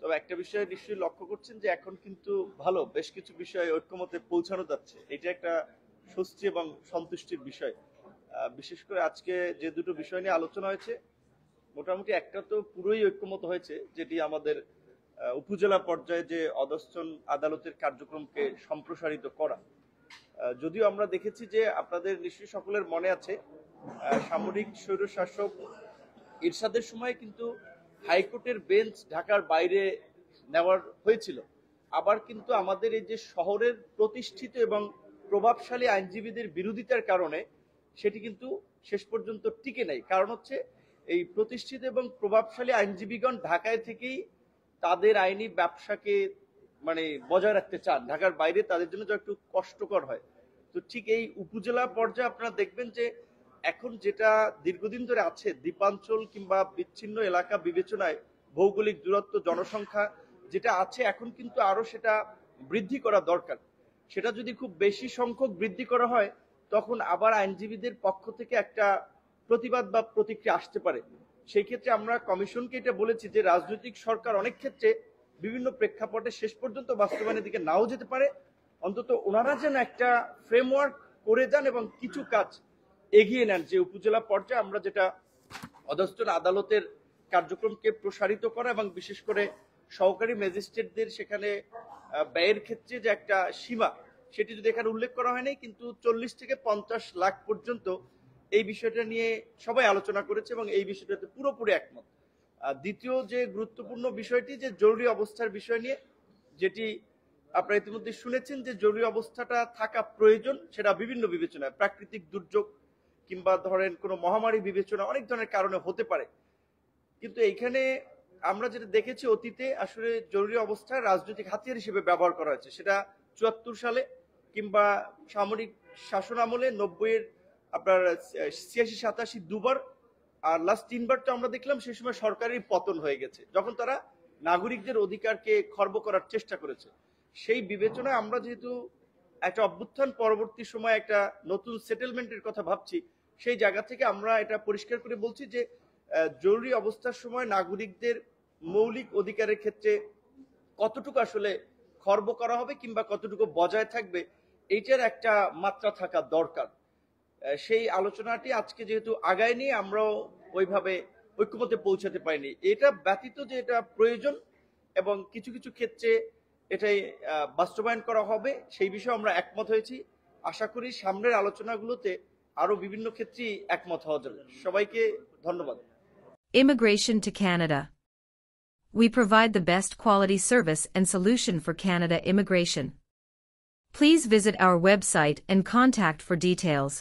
তবে একটা বিষয় নিশ্চয়ই লক্ষ্য করছেন যে এখন কিন্তু ভালো বেশ কিছু বিষয় ঐক্যমতে পৌঁছানো যাচ্ছে, এটা একটা স্বস্তি এবং সন্তুষ্টির বিষয়। বিশেষ করে আজকে যে দুটো বিষয় নিয়ে আলোচনা হয়েছে, মোটামুটি একটা তো পুরোই ঐক্যমত হয়েছে, যেটি আমাদের উপজেলা পর্যায়ে যে অধস্তন আদালতের কার্যক্রমকে সম্প্রসারিত করা। যদিও আমরা দেখেছি যে আপনাদের নিশ্চয়ই সকলের মনে আছে, সামরিক স্বৈরশাসক এরশাদের সময় কিন্তু হাইকোর্টের বেঞ্চ ঢাকার বাইরে নেওয়ার হয়েছিল। আবার কিন্তু আমাদের এই যে শহরের প্রতিষ্ঠিত এবং প্রভাবশালী আইনজীবীদের বিরোধিতার কারণে সেটি কিন্তু শেষ পর্যন্ত টিকে নাই। কারণ হচ্ছে এই প্রতিষ্ঠিত এবং প্রভাবশালী আইনজীবীগণ ঢাকায় থেকেই তাদের আইনি ব্যবসাকে মানে বজায় রাখতে চান, ঢাকার বাইরে তাদের জন্য যা একটু কষ্টকর হয়। তো ঠিক এই উপজেলা পর্যায়ে আপনারা দেখবেন যে এখন যেটা দীর্ঘদিন ধরে আছে, দ্বীপাঞ্চল কিংবা বিচ্ছিন্ন এলাকা বিবেচনায় ভৌগোলিক দূরত্ব, জনসংখ্যা যেটা আছে, এখন কিন্তু আরো সেটা বৃদ্ধি করা দরকার। সেটা যদি খুব বেশি সংখ্যক বৃদ্ধি করা হয়, তখন আবার আইনজীবীদের পক্ষ থেকে একটা প্রতিবাদ বা প্রতিক্রিয়া আসতে পারে। সেই ক্ষেত্রে আমরা কমিশনকে এটা বলেছি যে রাজনৈতিক সরকার অনেক ক্ষেত্রে বিভিন্ন প্রেক্ষাপটে শেষ পর্যন্ত বাস্তবায়নের দিকে নাও যেতে পারে, অন্তত ওনারা যেন একটা ফ্রেমওয়ার্ক করে যান এবং কিছু কাজ এগিয়ে নেন, যে উপজেলা পর্যায়ে আমরা যেটা অধস্তন আদালতের কার্যক্রমকে প্রসারিত করা এবং বিশেষ করে সহকারী ম্যাজিস্ট্রেটদের সেখানে ব্যয়ের ক্ষেত্রে যে একটা সীমা, সেটি যদি এখানে উল্লেখ করা হয়নি, কিন্তু 40 থেকে 50 লাখ পর্যন্ত এই বিষয়টা নিয়ে সবাই আলোচনা করেছে এবং এই বিষয়টাতে পুরোপুরি একমত। দ্বিতীয় যে গুরুত্বপূর্ণ বিষয়টি যে জরুরি অবস্থার বিষয় নিয়ে, যেটি আপনারা ইতিমধ্যে শুনেছেন যে জরুরি অবস্থাটা থাকা প্রয়োজন, সেটা বিভিন্ন বিবেচনায়, প্রাকৃতিক দুর্যোগ কিংবা ধরেন কোনো মহামারী বিবেচনা, অনেক ধরনের কারণে হতে পারে। কিন্তু এইখানে আমরা যেটা দেখেছি অতীতে, আসলে জরুরি অবস্থা রাজনৈতিক হাতিয়ার হিসেবে ব্যবহার করা হয়েছে, সেটা 74 সালে কিংবা সামরিক শাসন আমলে 90-এর আপনার 86, 87 দুবার, আর লাস্ট 3বার তো আমরা দেখলাম সেই সময় সরকারের পতন হয়ে গেছে, যখন তারা নাগরিকদের অধিকারকে খর্ব করার চেষ্টা করেছে। সেই বিবেচনায় আমরা যেহেতু একটা অভ্যুত্থান পরবর্তী সময় একটা নতুন সেটেলমেন্টের কথা ভাবছি, সেই জায়গা থেকে আমরা এটা পরিষ্কার করে বলছি যে জরুরি অবস্থার সময় নাগরিকদের মৌলিক অধিকারের ক্ষেত্রে কতটুকু আসলে খর্ব করা হবে কিংবা কতটুকু বজায় থাকবে, এইটার একটা মাত্রা থাকা দরকার। সেই আলোচনাটি আজকে যেহেতু আগায় নিয়ে আমরাও ওইভাবে ঐক্যমতে পৌঁছাতে পারিনি। এটা ব্যতীত যে এটা প্রয়োজন এবং কিছু কিছু ক্ষেত্রে এটাই বাস্তবায়ন করা হবে, সেই বিষয়ে আমরা একমত হয়েছি। আশা করি সামনের আলোচনাগুলোতে আরো বিভিন্ন ক্ষেত্রেই একমত হওয়া যাবে। সবাইকে ধন্যবাদ। Immigration to Canada. We provide the best quality service and solution for Canada immigration. Please visit our website and contact for details.